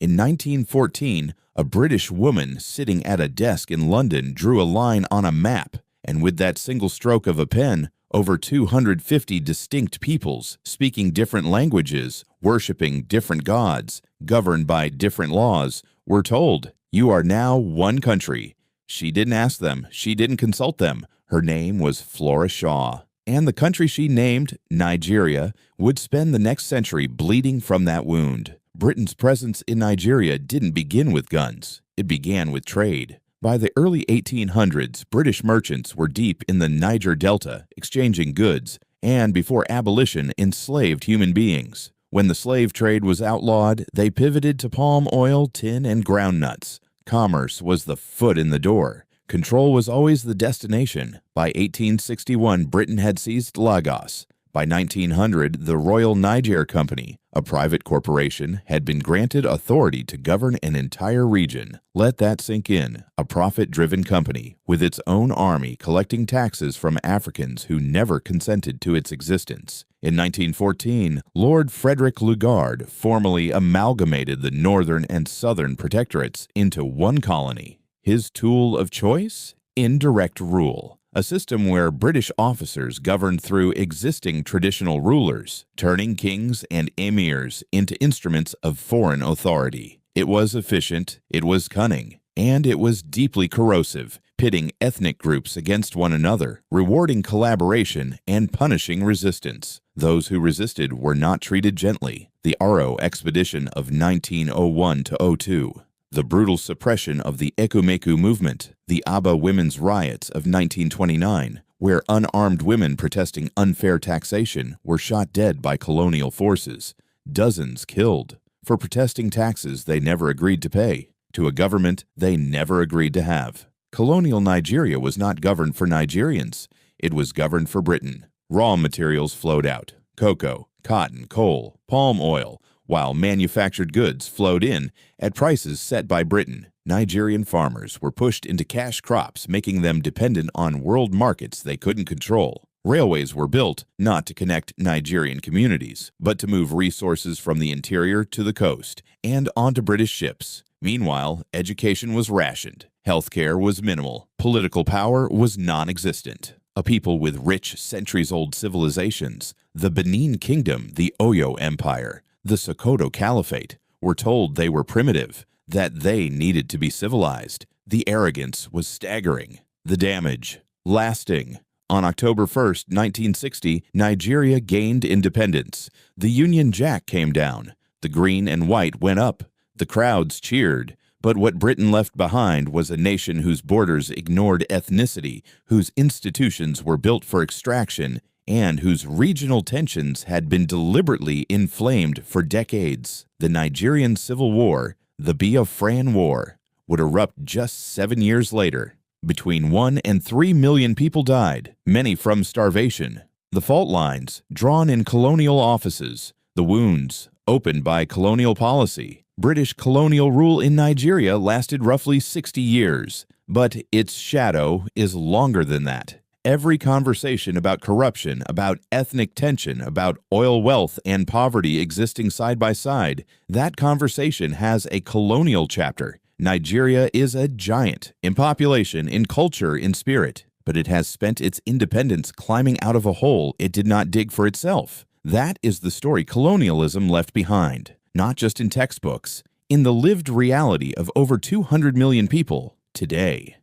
In 1914, a British woman sitting at a desk in London drew a line on a map, and with that single stroke of a pen, over 250 distinct peoples, speaking different languages, worshiping different gods, governed by different laws, were told, "You are now one country." She didn't ask them. She didn't consult them. Her name was Flora Shaw. And the country she named, Nigeria, would spend the next century bleeding from that wound. Britain's presence in Nigeria didn't begin with guns. It began with trade. By the early 1800s, British merchants were deep in the Niger Delta, exchanging goods, and before abolition, enslaved human beings. When the slave trade was outlawed, they pivoted to palm oil, tin, and groundnuts. Commerce was the foot in the door. Control was always the destination. By 1861, Britain had seized Lagos. By 1900, the Royal Niger Company, a private corporation, had been granted authority to govern an entire region. Let that sink in. A profit-driven company, with its own army collecting taxes from Africans who never consented to its existence. In 1914, Lord Frederick Lugard formally amalgamated the northern and southern protectorates into one colony. His tool of choice? Indirect rule. A system where British officers governed through existing traditional rulers, turning kings and emirs into instruments of foreign authority. It was efficient, it was cunning, and it was deeply corrosive, pitting ethnic groups against one another, rewarding collaboration and punishing resistance. Those who resisted were not treated gently. The Aro expedition of 1901–02. The brutal suppression of the Ekumeku movement, the Aba women's riots of 1929, where unarmed women protesting unfair taxation were shot dead by colonial forces, dozens killed, for protesting taxes they never agreed to pay, to a government they never agreed to have. Colonial Nigeria was not governed for Nigerians, it was governed for Britain. Raw materials flowed out, cocoa, cotton, coal, palm oil, while manufactured goods flowed in at prices set by Britain. Nigerian farmers were pushed into cash crops, making them dependent on world markets they couldn't control. Railways were built not to connect Nigerian communities, but to move resources from the interior to the coast and onto British ships. Meanwhile, education was rationed, healthcare was minimal, political power was non-existent. A people with rich, centuries-old civilizations, the Benin Kingdom, the Oyo Empire, the Sokoto Caliphate, were told they were primitive, that they needed to be civilized. The arrogance was staggering, the damage lasting. On October 1st, 1960, Nigeria gained independence. The Union Jack came down. The green and white went up. The crowds cheered. But what Britain left behind was a nation whose borders ignored ethnicity, whose institutions were built for extraction, and whose regional tensions had been deliberately inflamed for decades. The Nigerian Civil War, the Biafran War, would erupt just 7 years later. Between 1 and 3 million people died, many from starvation. The fault lines, drawn in colonial offices, the wounds, opened by colonial policy. British colonial rule in Nigeria lasted roughly 60 years, but its shadow is longer than that. Every conversation about corruption, about ethnic tension, about oil wealth and poverty existing side by side, that conversation has a colonial chapter. Nigeria is a giant, in population, in culture, in spirit, but it has spent its independence climbing out of a hole it did not dig for itself. That is the story colonialism left behind, not just in textbooks, in the lived reality of over 200 million people today.